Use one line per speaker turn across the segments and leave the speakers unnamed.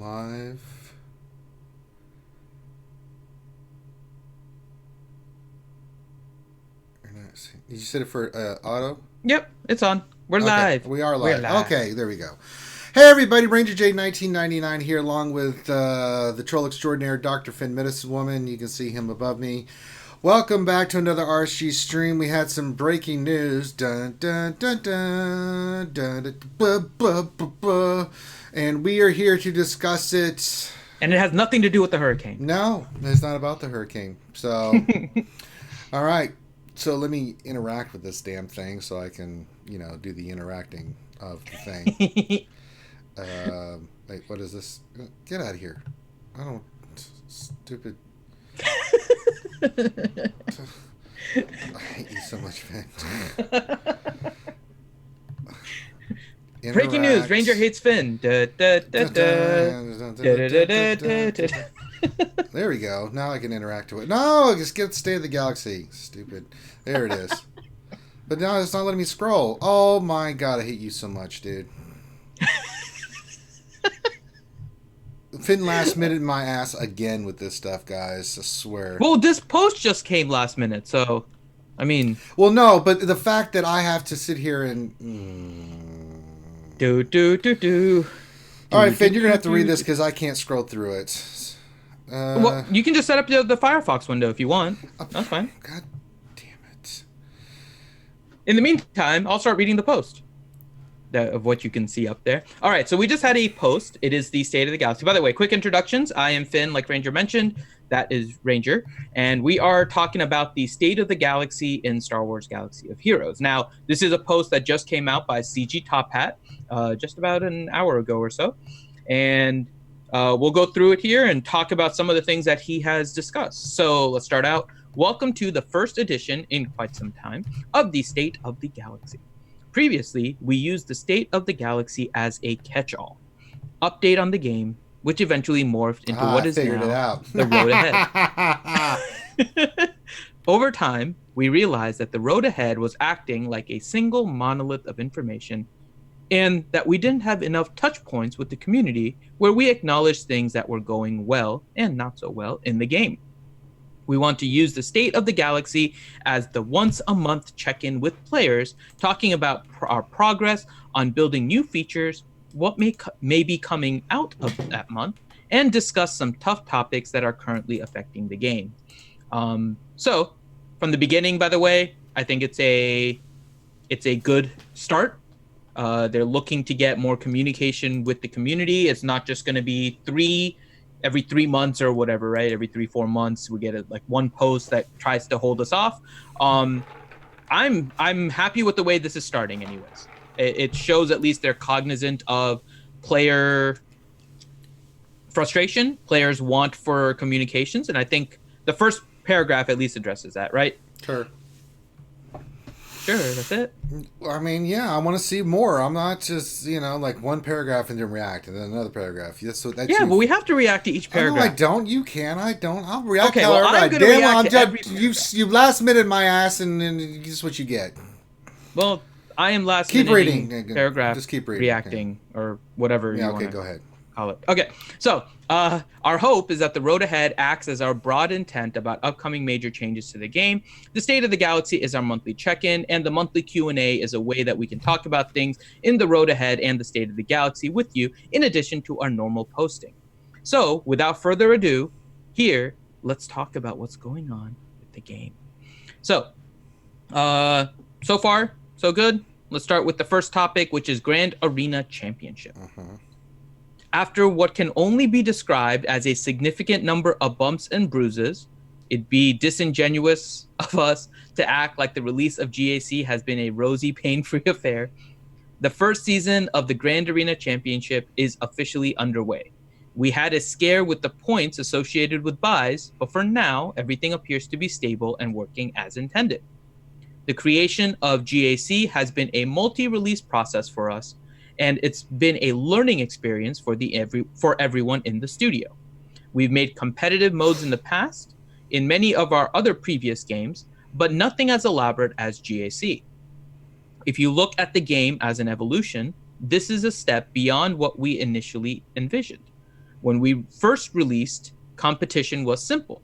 live. Did you set it for auto?
Yep, it's on. We're
Okay,
live.
we are
We're
live.
live.
Okay, there we go. Hey everybody, Ranger J 1999 here, along with the troll extraordinaire Dr. Finn Medicine Woman. You can see him above me. Welcome back to another RSG stream. We had some breaking news. Dun, dun, dun, dun, dun, dun, buh, buh, buh, buh. And we are here to discuss it.
And it has nothing to do with the hurricane.
No, it's not about the hurricane. So, all right. So let me interact with this damn thing so I can, do the interacting of the thing. Wait, what is this? Get out of here. I don't... Stupid... I hate you so much, Finn.
Breaking news: Ranger hates Finn. There
we go. Now I can interact with it. No, just get State of the Galaxy. Stupid. There it is. But now it's not letting me scroll. Oh my god, I hate you so much, dude. Finn last minute my ass again with this stuff, guys. I swear.
Well, this post just came last minute, so I mean.
Well, no, but the fact that I have to sit here and. All right, Finn, you're gonna have to read this because I can't scroll through it.
Well, you can just set up the Firefox window if you want. That's fine.
God damn it.
In the meantime, I'll start reading the post of what you can see up there. All right, so we just had a post. It is the State of the Galaxy. By the way, quick introductions. I am Finn, like Ranger mentioned. That is Ranger. And we are talking about the State of the Galaxy in Star Wars Galaxy of Heroes. Now, this is a post that just came out by CG Top Hat just about an hour ago or so. And we'll go through it here and talk about some of the things that he has discussed. So let's start out. Welcome to the first edition in quite some time of the State of the Galaxy. Previously, we used the State of the Galaxy as a catch-all update on the game, which eventually morphed into what is now the road ahead. Over time, we realized that the road ahead was acting like a single monolith of information, and that we didn't have enough touch points with the community where we acknowledged things that were going well and not so well in the game. We want to use the State of the Galaxy as the once-a-month check-in with players, talking about our progress on building new features, what may be coming out of that month, and discuss some tough topics that are currently affecting the game. So, from the beginning, by the way, I think it's a good start. They're looking to get more communication with the community. It's not just going to be every 3 months or whatever, right? Every 3-4 months we get one post that tries to hold us off. I'm happy with the way this is starting anyways. It shows at least they're cognizant of player frustration, players want for communications, and I think the first paragraph at least addresses that, right? Sure, that's it.
I mean, yeah, I want to see more. I'm not just, one paragraph and then react, and then another paragraph.
But we have to react to each paragraph.
No, I don't. You can. I don't. I'll react.
Okay, well, I'm going to react to every paragraph.
You last minute my ass, and this is what you get.
Well, I am last
keep
minute
reading.
Paragraph.
Just keep reading.
Reacting or whatever.
Yeah. Okay. Go ahead.
Call it. Okay, so our hope is that the road ahead acts as our broad intent about upcoming major changes to the game. The State of the Galaxy is our monthly check-in, and the monthly Q&A is a way that we can talk about things in the road ahead and the State of the Galaxy with you, in addition to our normal posting. So, without further ado, here, let's talk about what's going on with the game. So, so far, so good. Let's start with the first topic, which is Grand Arena Championship. After what can only be described as a significant number of bumps and bruises, it'd be disingenuous of us to act like the release of GAC has been a rosy, pain-free affair. The first season of the Grand Arena Championship is officially underway. We had a scare with the points associated with buys, but for now, everything appears to be stable and working as intended. The creation of GAC has been a multi-release process for us, and it's been a learning experience for everyone in the studio. We've made competitive modes in the past, in many of our other previous games, but nothing as elaborate as GAC. If you look at the game as an evolution, this is a step beyond what we initially envisioned. When we first released, competition was simple.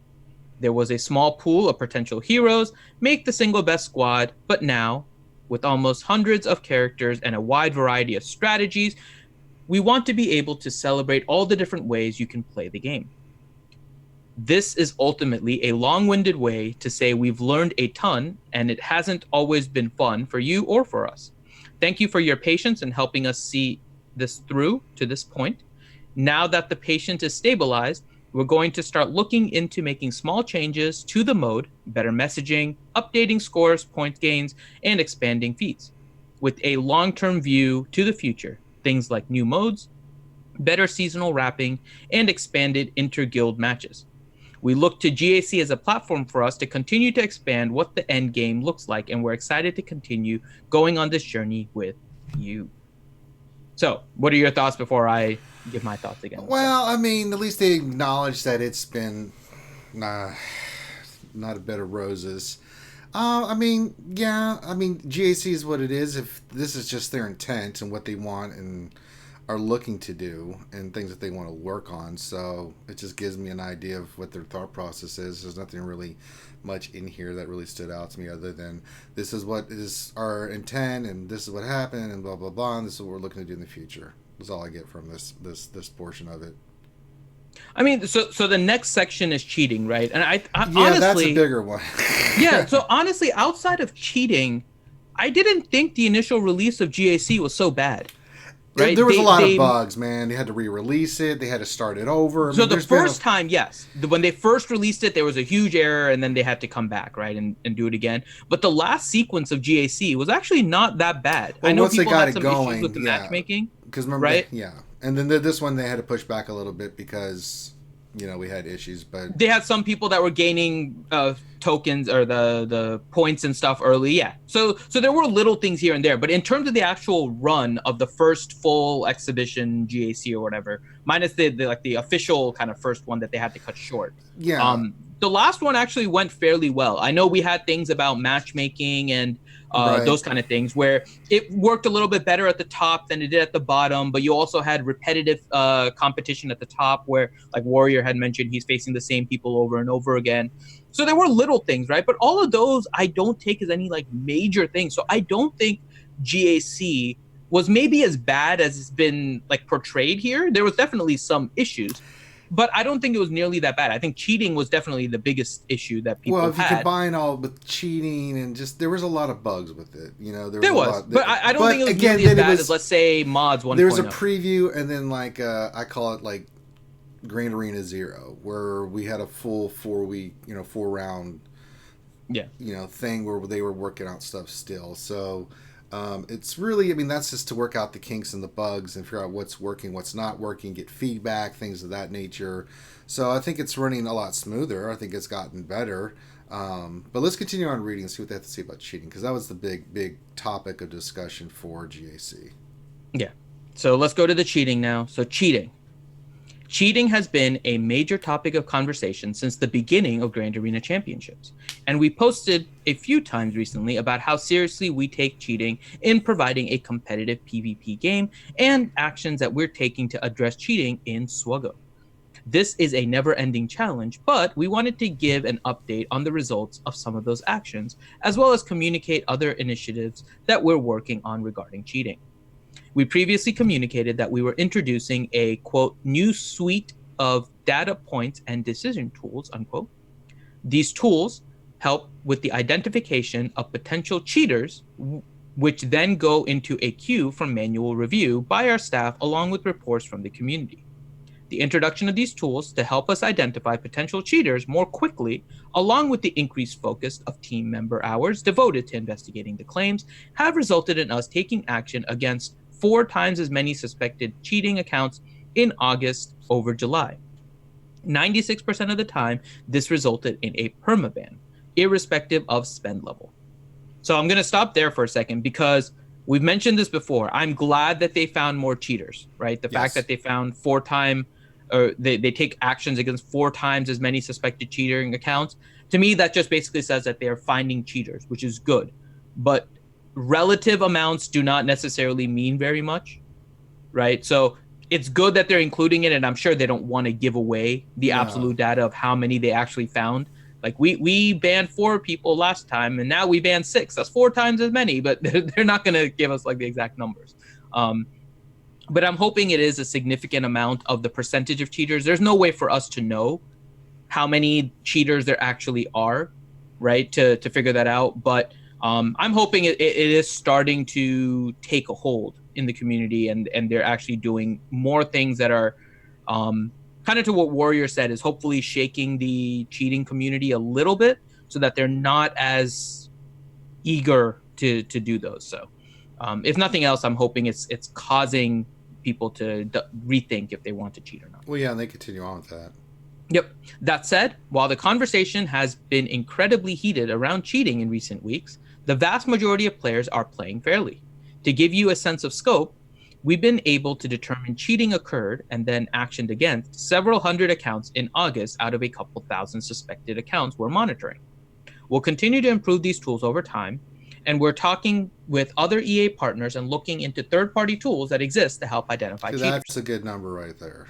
There was a small pool of potential heroes, make the single best squad, but now, with almost hundreds of characters and a wide variety of strategies, we want to be able to celebrate all the different ways you can play the game. This is ultimately a long-winded way to say we've learned a ton, and it hasn't always been fun for you or for us. Thank you for your patience in helping us see this through to this point. Now that the patience is stabilized, we're going to start looking into making small changes to the mode, better messaging, updating scores, point gains, and expanding feats. With a long-term view to the future, things like new modes, better seasonal wrapping, and expanded inter-guild matches. We look to GAC as a platform for us to continue to expand what the end game looks like, and we're excited to continue going on this journey with you. So, what are your thoughts before I give my thoughts again?
Well, I mean, at least they acknowledge that it's been not a bed of roses. I mean, yeah, I mean, GAC is what it is. If this is just their intent and what they want and are looking to do and things that they want to work on, so it just gives me an idea of what their thought process is. There's nothing really much in here that really stood out to me other than this is what is our intent and this is what happened and blah blah blah, and this is what we're looking to do in the future. That's all I get from this portion of it.
I mean, so the next section is cheating, right? And I
honestly, that's a bigger one.
Yeah, so honestly, outside of cheating, I didn't think the initial release of GAC was so bad. Right?
There was a lot of bugs, man. They had to re-release it. They had to start it over.
So the first time, yes. When they first released it, there was a huge error, and then they had to come back, right, and do it again. But the last sequence of GAC was actually not that bad.
Well,
I know
once
people
they got
had some
going,
issues with the matchmaking.
Because remember,
right?
Yeah. And then this one, they had to push back a little bit because, we had issues. But
they had some people that were gaining tokens or the points and stuff early. Yeah. So there were little things here and there. But in terms of the actual run of the first full exhibition GAC or whatever, minus the official kind of first one that they had to cut short.
Yeah.
The last one actually went fairly well. I know we had things about matchmaking and those kind of things where it worked a little bit better at the top than it did at the bottom, but you also had repetitive competition at the top where, like Warrior had mentioned, he's facing the same people over and over again. So there were little things, right? But all of those I don't take as any like major things. So I don't think GAC was maybe as bad as it's been like portrayed here. There was definitely some issues, but I don't think it was nearly that bad. I think cheating was definitely the biggest issue that people had.
Well, if you combine all with cheating and just, there was a lot of bugs with it.
There was. But I don't think it was nearly as bad as, let's say, mods 1.0.
There was a preview, and then like I call it like Grand Arena 0, where we had a full 4-week, 4-round, thing where they were working out stuff still. So it's really, that's just to work out the kinks and the bugs and figure out what's working, what's not working, get feedback, things of that nature. So I think it's running a lot smoother. I think it's gotten better. But let's continue on reading and see what they have to say about cheating, because that was the big topic of discussion for GAC.
Yeah. So let's go to the cheating now. So cheating. Cheating has been a major topic of conversation since the beginning of Grand Arena Championships, and we posted a few times recently about how seriously we take cheating in providing a competitive PvP game and actions that we're taking to address cheating in swgoh. This is a never-ending challenge, but we wanted to give an update on the results of some of those actions, as well as communicate other initiatives that we're working on regarding cheating. We previously communicated that we were introducing a, quote, new suite of data points and decision tools, unquote. These tools help with the identification of potential cheaters, which then go into a queue for manual review by our staff along with reports from the community. The introduction of these tools to help us identify potential cheaters more quickly, along with the increased focus of team member hours devoted to investigating the claims, have resulted in us taking action against 4 times as many suspected cheating accounts in August over July. 96% of the time, this resulted in a permaban, irrespective of spend level. So I'm going to stop there for a second because we've mentioned this before. I'm glad that they found more cheaters, right? The fact that they found 4 times, or they take actions against 4 times as many suspected cheating accounts. To me, that just basically says that they're finding cheaters, which is good. But relative amounts do not necessarily mean very much, right? So it's good that they're including it, and I'm sure they don't want to give away the absolute data of how many they actually found. Like we banned 4 people last time, and now we banned 6. That's 4 times as many, but they're not going to give us like the exact numbers. But I'm hoping it is a significant amount of the percentage of cheaters. There's no way for us to know how many cheaters there actually are, right? To figure that out. But I'm hoping it is starting to take a hold in the community, and they're actually doing more things that are kind of to what Warrior said, is hopefully shaking the cheating community a little bit so that they're not as eager to do those. So if nothing else, I'm hoping it's causing people to rethink if they want to cheat or not.
Well, yeah, and they continue on with that.
Yep. That said, while the conversation has been incredibly heated around cheating in recent weeks, the vast majority of players are playing fairly. To give you a sense of scope, we've been able to determine cheating occurred and then actioned against several hundred accounts in August out of a couple thousand suspected accounts we're monitoring. We'll continue to improve these tools over time, and we're talking with other EA partners and looking into third-party tools that exist to help identify cheaters.
That's a good number right there.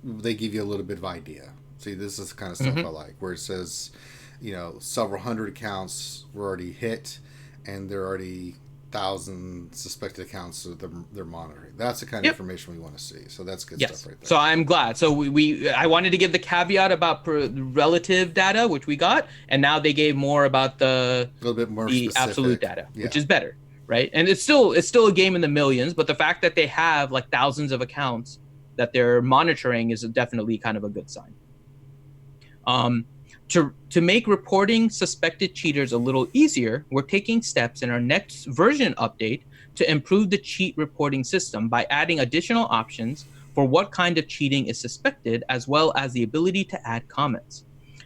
They give you a little bit of idea. See, this is the kind of stuff I like, where it says, several hundred accounts were already hit, and there are already 1,000 suspected accounts that they're monitoring. That's the kind of information we want to see. So that's good stuff right there.
So I'm glad. So I wanted to give the caveat about relative data, which we got, and now they gave more about the absolute data, which is better, right? And it's still a game in the millions, but the fact that they have like thousands of accounts that they're monitoring is definitely kind of a good sign. To make reporting suspected cheaters a little easier, we're taking steps in our next version update to improve the cheat reporting system by adding additional options for what kind of cheating is suspected, as well as the ability to add comments.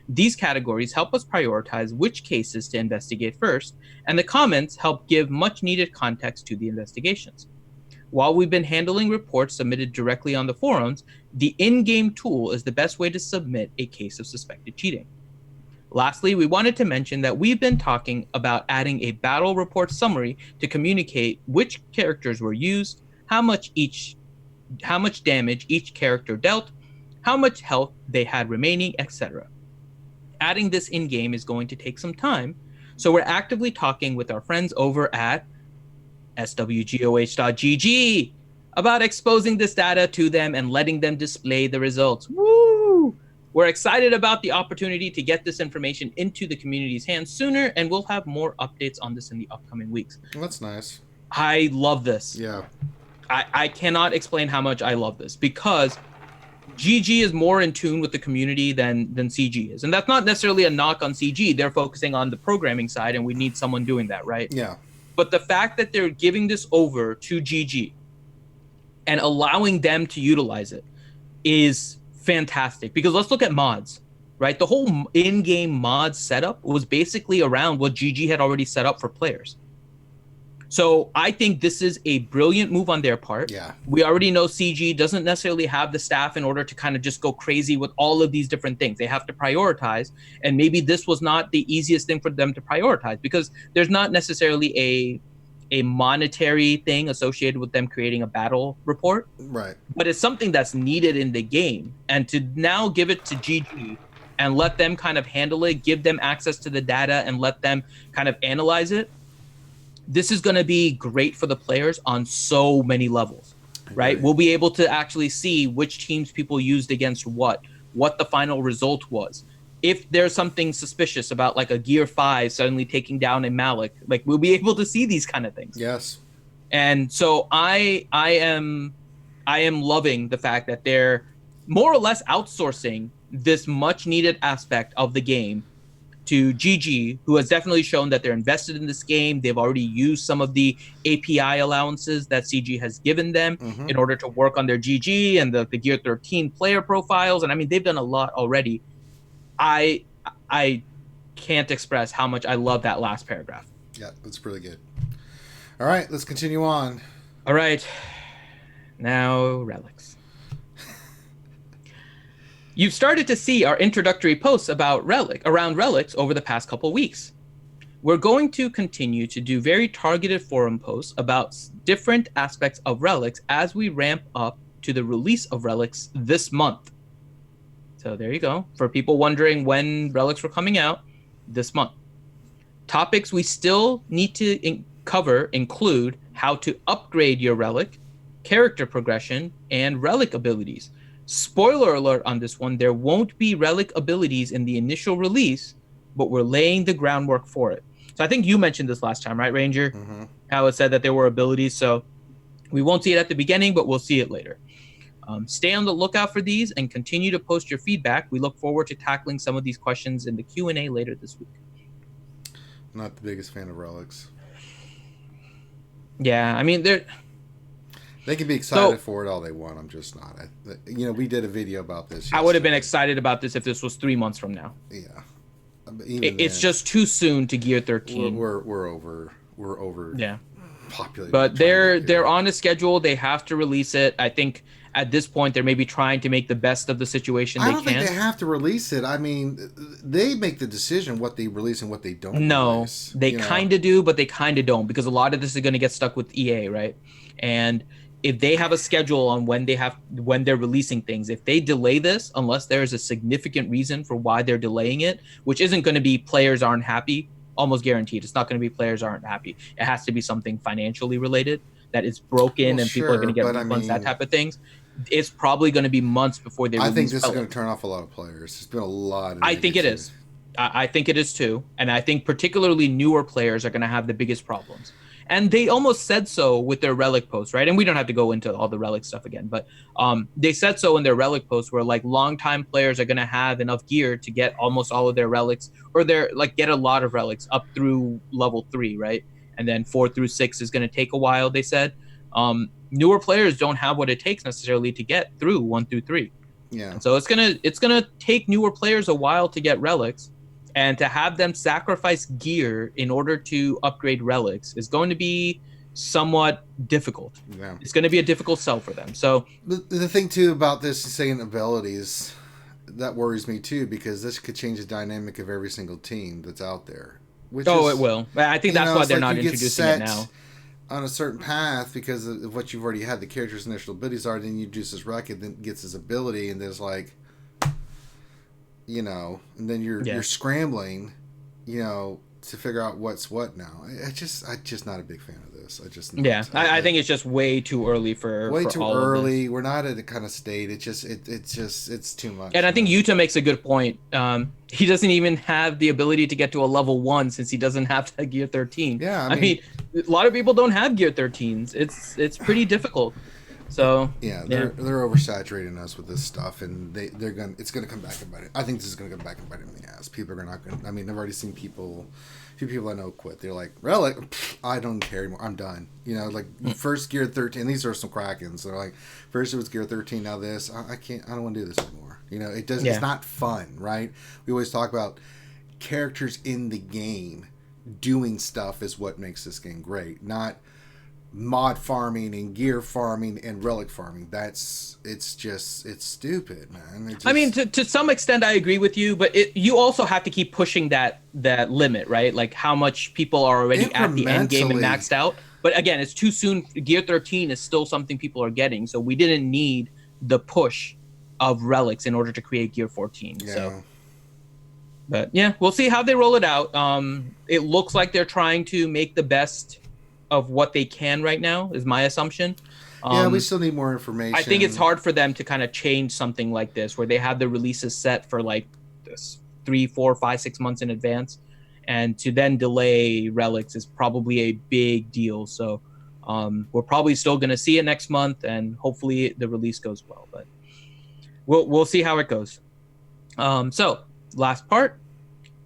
These categories help us prioritize which cases to investigate first, and the comments help give much needed context to the investigations. While we've been handling reports submitted directly on the forums, the in-game tool is the best way to submit a case of suspected cheating. Lastly, we wanted to mention that we've been talking about adding a battle report summary to communicate which characters were used, how much damage each character dealt, how much health they had remaining, etc. Adding this in-game is going to take some time, so we're actively talking with our friends over at swgoh.gg about exposing this data to them and letting them display the results. Woo! We're excited about the opportunity to get this information into the community's hands sooner, and we'll have more updates on this in the upcoming weeks.
That's nice.
I love this.
Yeah.
I cannot explain how much I love this, because GG is more in tune with the community than CG is. And that's not necessarily a knock on CG. They're focusing on the programming side, and we need someone doing that, right?
Yeah.
But the fact that they're giving this over to GG and allowing them to utilize it is fantastic. Because let's look at mods, right? The whole in-game mod setup was basically around what GG had already set up for players. So I think this is a brilliant move on their part.
Yeah.
We already know CG doesn't necessarily have the staff in order to kind of just go crazy with all of these different things. They have to prioritize. And maybe this was not the easiest thing for them to prioritize, because there's not necessarily a monetary thing associated with them creating a battle report.
Right.
But it's something that's needed in the game. And to now give it to GG and let them kind of handle it, give them access to the data and let them kind of analyze it, this is going to be great for the players on so many levels, right? We'll be able to actually see which teams people used against what the final result was. If there's something suspicious about like a Gear 5 suddenly taking down a Malik, like we'll be able to see these kind of things.
Yes.
And so I am loving the fact that they're more or less outsourcing this much needed aspect of the game to GG, who has definitely shown that they're invested in this game. They've already used some of the API allowances that CG has given them in order to work on their GG and the Gear 13 player profiles. And I mean, they've done a lot already. I can't express how much I love that last paragraph.
Yeah, that's really good. All right, let's continue on.
All right. Now, relics. You've started to see our introductory posts about around relics over the past couple weeks. we're going to continue to do very targeted forum posts about different aspects of Relics as we ramp up to the release of Relics this month. So there you go. For people wondering when Relics were coming out, this month. Topics we still need to cover include how to upgrade your Relic, character progression, and Relic abilities. Spoiler alert on this one, there won't be Relic abilities in the initial release, but we're laying the groundwork for it. So I think you mentioned this last time, right, Ranger?
Mm-hmm.
How it said that there were abilities. So we won't see it at the beginning, but we'll see it later. Stay on the lookout for these and continue to post your feedback. We look forward to tackling some of these questions in the Q&A later this week.
Not the biggest fan of Relics.
Yeah, I mean,
they can be excited for it all they want. I'm just not. We did a video about this yesterday.
I would have been excited about this if this was 3 months from now.
Yeah.
It's just too soon to Gear 13.
We're over.
Yeah.
Populated.
But they're on a schedule. They have to release it. I think at this point they're maybe trying to make the best of the situation they can.
I don't think they have to release it. I mean, they make the decision what they release and what they don't release.
They kind of do, but they kind of don't, because a lot of this is going to get stuck with EA, right? And if they have a schedule on when they're releasing things, if they delay this, unless there's a significant reason for why they're delaying it, which isn't going to be players aren't happy, almost guaranteed. It's not going to be players aren't happy. It has to be something financially related that is broken and people are going to get refunds, that type of things. It's probably going to be months before they release.
I think this is going to turn off a lot of players. There's been a lot of
I think it is. I think it is too. And I think particularly newer players are going to have the biggest problems. And they almost said so with their Relic post, right? And we don't have to go into all the Relic stuff again, but they said so in their Relic post, where like longtime players are going to have enough gear to get almost all of their Relics, or get a lot of Relics up through level 3, right? And then 4 through 6 is going to take a while, they said. Newer players don't have what it takes necessarily to get through 1 through 3.
Yeah.
And so it's gonna take newer players a while to get Relics, and to have them sacrifice gear in order to upgrade Relics is going to be somewhat difficult.
Yeah.
It's going to be a difficult sell for them. So
the thing too about this saying abilities, that worries me too, because this could change the dynamic of every single team that's out there.
It will. I think that's why they're not introducing it now.
On a certain path because of what you've already had, the character's initial abilities are, then you introduce his record, then gets his ability, and there's and then you're scrambling, to figure out what's what now. I'm just not a big fan of this. I think
it's just way too early for
too
all
early.
Of this.
We're not at a kind of state. It's too much.
And I think Yuta makes a good point. He doesn't even have the ability to get to a level 1 since he doesn't have that Gear 13.
Yeah,
I mean, a lot of people don't have Gear 13s. It's pretty difficult. So
they're oversaturating us with this stuff, and it's gonna come back and bite it. I think this is gonna come back and bite it in the ass. People are not gonna. I mean, I've already seen a few people I know quit. They're like, Relic, I don't care anymore. I'm done. First Gear 13. These are some Krakens. They're like, first it was Gear 13. Now this. I can't. I don't want to do this anymore. It doesn't. Yeah. It's not fun, right? We always talk about characters in the game doing stuff is what makes this game great, not mod farming and gear farming and relic farming. It's stupid, man.
I mean, to some extent I agree with you, but you also have to keep pushing that limit, right? Like how much people are already at the end game and maxed out. But again, it's too soon. Gear 13 is still something people are getting, so we didn't need the push of relics in order to create Gear 14.
Yeah. So
but yeah, we'll see how they roll it out. It looks like they're trying to make the best of what they can right now, is my assumption.
We still need more information.
I think it's hard for them to kind of change something like this, where they have the releases set for like 3, 4, 5, 6 months in advance, and to then delay relics is probably a big deal. So we're probably still going to see it next month, and hopefully the release goes well. But we'll see how it goes. So last part,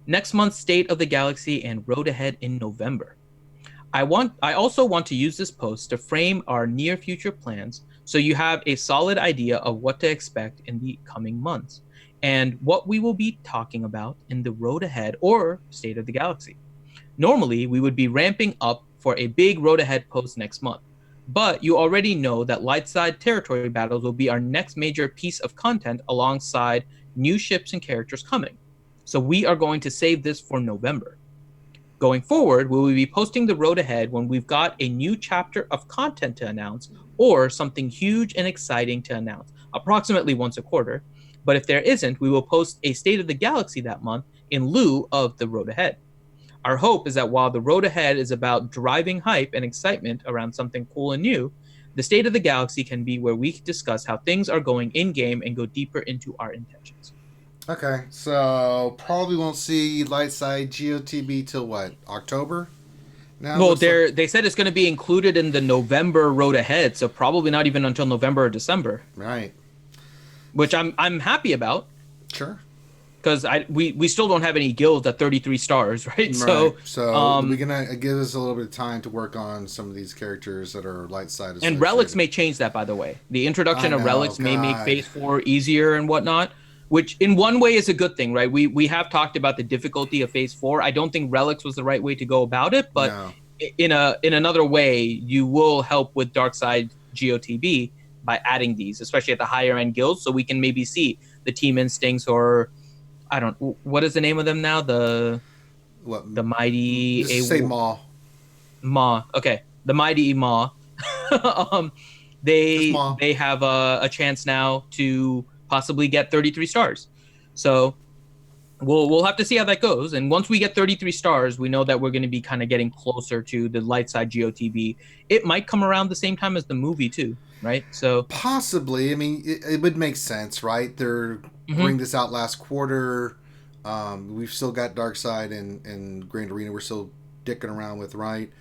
next month's State of the Galaxy and road ahead in November. I also want to use this post to frame our near future plans, so you have a solid idea of what to expect in the coming months and what we will be talking about in the road ahead or State of the Galaxy. Normally, we would be ramping up for a big road ahead post next month, but you already know that Lightside territory battles will be our next major piece of content alongside new ships and characters coming. So we are going to save this for November. Going forward, we will be posting the road ahead when we've got a new chapter of content to announce or something huge and exciting to announce, approximately once a quarter. But if there isn't, we will post a State of the Galaxy that month in lieu of the road ahead. Our hope is that while the road ahead is about driving hype and excitement around something cool and new, the State of the Galaxy can be where we discuss how things are going in game and go deeper into our intentions.
Okay, so probably won't see Lightside GOTB till what, October? Now
Well,
looks like
they said it's going to be included in the November road ahead, so probably not even until November or December,
right.
which I'm happy about
Sure.
because we still don't have any guilds at 33 stars, right?
Right.
So
So we're gonna give us a little bit of time to work on some of these characters that are light side
and relics
associated.
may change that, by the way. The
I
introduction of
know,
relics may make
God.
phase 4 easier and whatnot, which in one way is a good thing, right? We have talked about the difficulty of phase 4. I don't think relics was the right way to go about it, but
No.
in another way, you will help with dark side GOTB by adding these, especially at the higher end guilds, so we can maybe see the team instincts, or I don't, what is the name of them now,
What?
the mighty
Just say Maw.
Ma. Okay, the mighty Ma. um,
Just Maw.
they have a chance now to possibly get 33 stars. So we'll have to see how that goes. And once we get 33 stars, we know that we're going to be kind of getting closer to the light side GOTB. It might come around the same time as the movie too, right? So
Possibly. I mean, it would make sense, right? They're bring this out last quarter. We've still got Dark Side and Grand Arena. We're still dicking around with, right?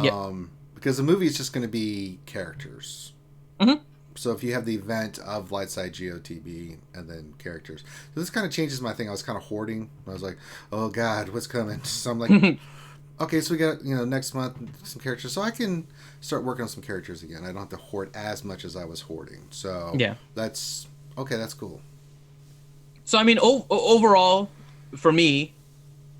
yeah.
Because the movie is just going to be characters.
Mm-hmm.
So if you have the event of Lightside GOTB and then characters, so this kind of changes my thing. I was kind of hoarding. I was like, oh God, what's coming? So I'm like, okay, so we got next month some characters, so I can start working on some characters again. I don't have to hoard as much as I was hoarding. So
Yeah.
that's okay. That's cool.
So I mean, overall, for me,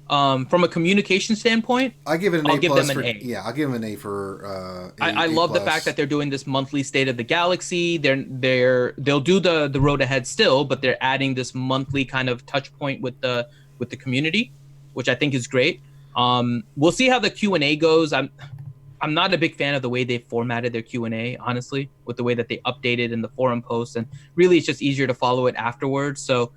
from a communication standpoint,
I give it an
I'll
A
give
plus
them
for
an A.
yeah. I'll give them an A for
I
A
love the
plus.
fact that they're doing this monthly State of the Galaxy. They'll do the road ahead still, but they're adding this monthly kind of touch point with the community, which I think is great. We'll see how the Q&A goes. I'm not a big fan of the way they formatted their Q&A, honestly, with the way that they updated in the forum posts, and really it's just easier to follow it afterwards. So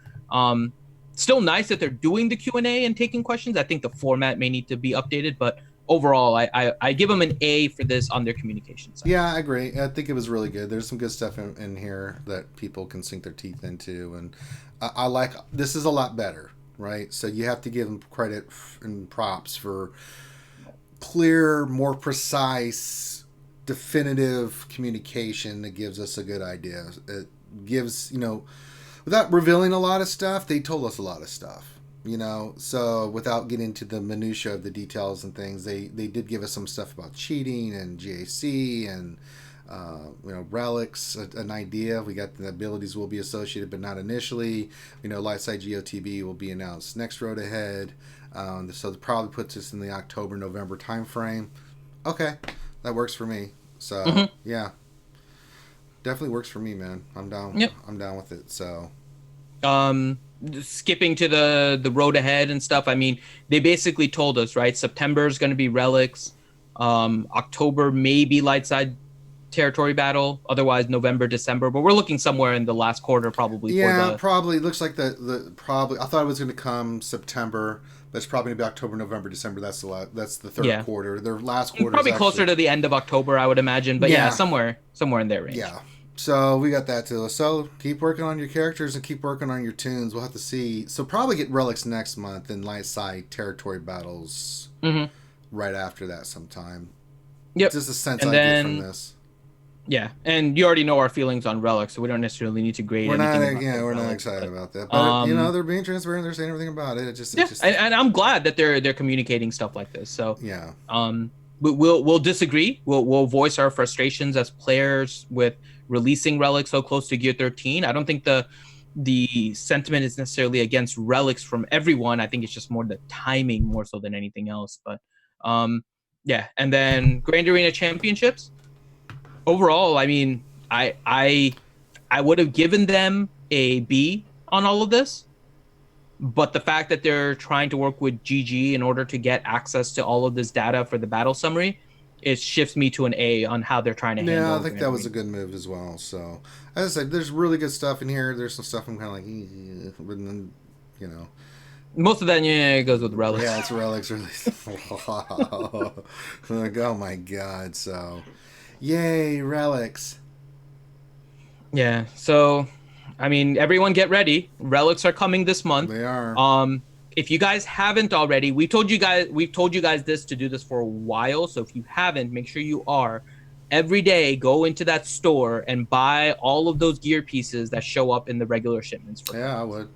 still nice that they're doing the Q&A and taking questions. I think the format may need to be updated, but overall, I give them an A for this on their communication side.
Yeah, I agree. I think it was really good. There's some good stuff in here that people can sink their teeth into, and I like this is a lot better, right? So you have to give them credit and props for clear, more precise, definitive communication that gives us a good idea. It gives, without revealing a lot of stuff, they told us a lot of stuff. So without getting into the minutia of the details and things, they did give us some stuff about cheating and GAC and relics, an idea. We got the abilities will be associated but not initially. Lightside GOTB will be announced next road ahead. So it probably puts us in the October-November time frame. Okay, that works for me. So yeah, definitely works for me, man. I'm down.
Yep.
I'm down with it. So
skipping to the road ahead and stuff, I mean, they basically told us, right? September is going to be relics. October maybe light side territory battle, otherwise November, December, but we're looking somewhere in the last quarter probably.
Yeah, probably. It looks like the probably I thought it was going to come September, but it's probably going to be October, November, December. That's the third quarter. Their last quarter
probably
is
closer to the end of October, I would imagine, but yeah, somewhere in their range.
Yeah. So we got that too. So keep working on your characters and keep working on your tunes. We'll have to see. So probably get relics next month and light side territory battles right after that sometime.
Yep.
Just a sense I get from this.
Yeah, and you already know our feelings on relics, so we don't necessarily need to grade.
We're
anything
not excited about that. But they're being transparent. They're saying everything about it.
And I'm glad that they're communicating stuff like this. So
yeah.
We'll disagree. We'll voice our frustrations as players with releasing relics so close to Gear 13. I don't think the sentiment is necessarily against relics from everyone. I think it's just more the timing more so than anything else. But yeah, and then Grand Arena Championships. Overall, I mean, I would have given them a B on all of this. But the fact that they're trying to work with GG in order to get access to all of this data for the battle summary, it shifts me to an A on how they're trying to handle.
Yeah, I think that was a good move as well. So, as I said, there's really good stuff in here. There's some stuff I'm kind of like, but then, you know.
Most of that, yeah, it goes with relics.
Yeah, it's relics. Like, oh my god! So, yay, relics.
Yeah. So, I mean, everyone get ready. Relics are coming this month.
They are.
If you guys haven't already, we've told you guys this to do this for a while. So if you haven't, make sure you are. Every day, go into that store and buy all of those gear pieces that show up in the regular shipments.
Yeah, I would.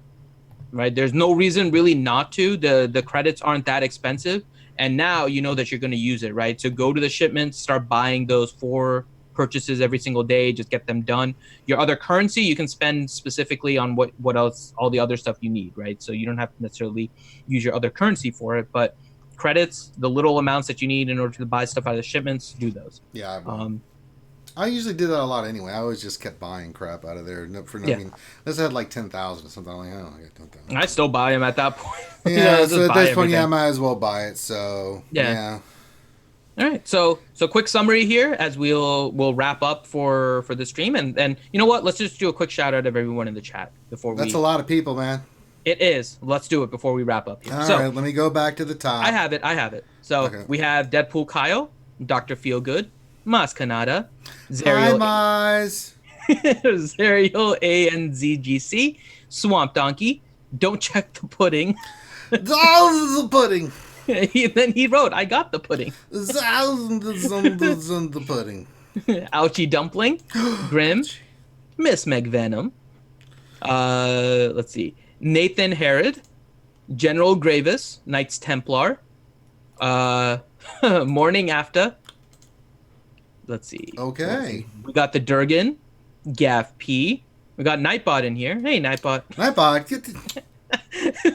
Right? There's no reason really not to. The credits aren't that expensive, and now you know that you're going to use it, right? So go to the shipments, start buying those 4 purchases every single day, just get them done. Your other currency you can spend specifically on what else, all the other stuff you need, right? So you don't have to necessarily use your other currency for it, but credits, the little amounts that you need in order to buy stuff out of the shipments, do those.
Yeah, I usually did that a lot anyway. I always just kept buying crap out of there. I mean, this had like 10,000 or something. I'm like, oh, I got 10,000.
I still buy them at that point.
Yeah, so at this point, yeah, I might as well buy it. So
yeah. All right, so quick summary here as we'll wrap up for the stream, and you know what? Let's just do a quick shout out of everyone in the chat before we.
That's a lot of people, man.
It is. Let's do it before we wrap up here.
All right, let me go back to the top.
I have it. So we have Deadpool Kyle, Dr. Feelgood, Mas Kanada,
Zerial. Hi, Mas.
Zerial ANZGC, Swamp Donkey, Don't Check the Pudding.
Oh, the pudding.
Then he wrote, I got the pudding.
Thousands on the pudding.
Ouchie Dumpling, Grim, Miss McVenom. Let's see. Nathan Herod, General Gravis, Knights Templar, Morning After. Let's see.
Okay.
We got the Durgan, Gav P. We got Nightbot in here. Hey, Nightbot.
Nightbot, get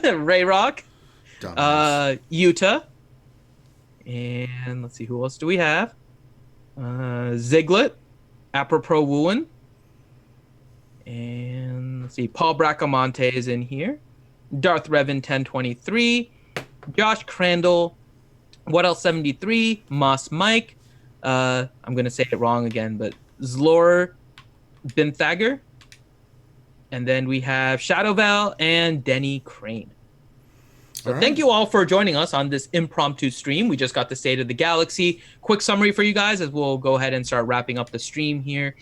the...
Ray Rock. Utah. And let's see, who else do we have? Ziglet, Apropos Wooin. And let's see, Paul Bracamonte is in here. Darth Revan 1023. Josh Crandall. What else? 73. Moss Mike. I'm going to say it wrong again, but Zlor Binthager. And then we have Shadowval and Denny Crane. So thank you all for joining us on this impromptu stream. We just got the State of the Galaxy. Quick summary for you guys as we'll go ahead and start wrapping up the stream here.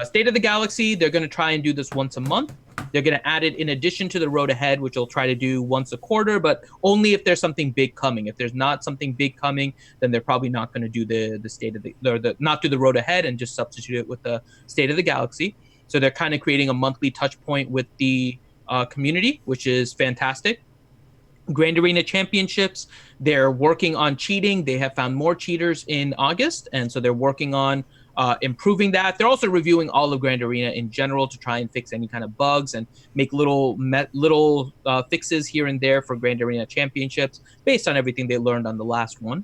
State of the Galaxy, they're going to try and do this once a month. They're going to add it in addition to the Road Ahead, which they'll try to do once a quarter, but only if there's something big coming. If there's not something big coming, then they're probably not going to do the State of the not do the Road Ahead and just substitute it with the State of the Galaxy. So they're kind of creating a monthly touch point with the community, which is fantastic. Grand Arena Championships, they're working on cheating. They have found more cheaters in August, and so they're working on improving that. They're also reviewing all of Grand Arena in general to try and fix any kind of bugs and make little fixes here and there for Grand Arena Championships based on everything they learned on the last one.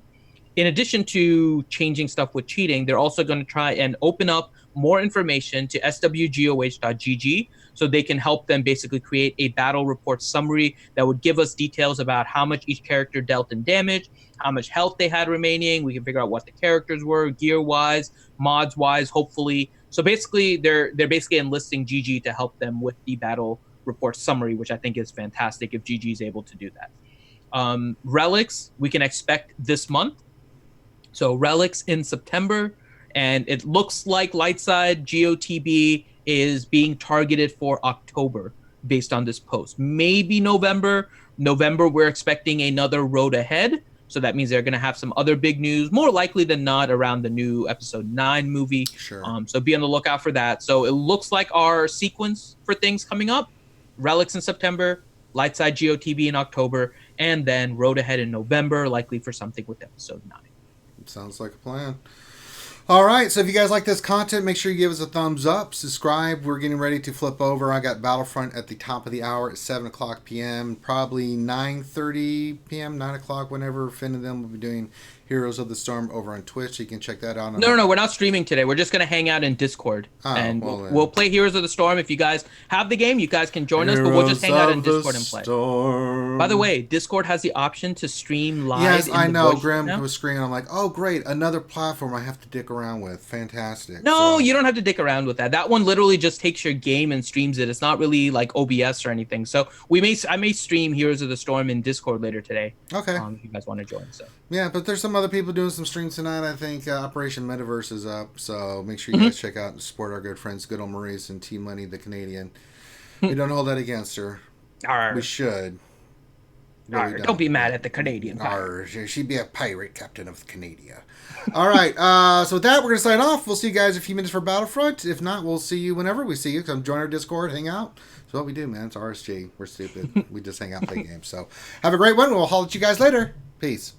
In addition to changing stuff with cheating, they're also going to try and open up more information to swgoh.gg so they can help them basically create a battle report summary that would give us details about how much each character dealt in damage, how much health they had remaining. We can figure out what the characters were, gear-wise, mods-wise, hopefully. So basically, they're basically enlisting GG to help them with the battle report summary, which I think is fantastic if GG is able to do that. Relics, we can expect this month. So Relics in September, and it looks like Lightside GOTB is being targeted for October based on this post. Maybe November. November, we're expecting another Road Ahead. So that means they're going to have some other big news, more likely than not, around the new Episode 9 movie.
Sure.
So be on the lookout for that. So it looks like our sequence for things coming up, Relics in September, Lightside GOTB in October, and then Road Ahead in November, likely for something with Episode 9.
Sounds like a plan. All right, so if you guys like this content, make sure you give us a thumbs up, subscribe. We're getting ready to flip over. I got Battlefront at the top of the hour at 7 o'clock p.m., probably 9:30 p.m., 9 o'clock, whenever Finn and them will be doing Heroes of the Storm over on Twitch. So you can check that out.
No, we're not streaming today. We're just gonna hang out in Discord, and we'll play Heroes of the Storm. If you guys have the game, you guys can join us, but we'll just hang out in Discord and play. By the way, Discord has the option to stream live.
Yes, I know. Graham was screaming. I'm like, oh great, another platform I have to dick around with. Fantastic.
No, you don't have to dick around with that. That one literally just takes your game and streams it. It's not really like OBS or anything. So I may stream Heroes of the Storm in Discord later today.
Okay.
If you guys want to join. So.
Yeah, but there's some other people doing some streams tonight. I think Operation Metaverse is up, so make sure you guys check out and support our good friends, Good Old Maurice and T Money, the Canadian. We don't hold that against her.
Arr.
We should.
Really don't be mad at the Canadian pirate.
She'd be a pirate captain of Canada. All right, so with that, we're going to sign off. We'll see you guys in a few minutes for Battlefront. If not, we'll see you whenever we see you. Come join our Discord, hang out. That's what we do, man. It's RSG. We're stupid. We just hang out, play games. So have a great one. We'll holler at you guys later. Peace.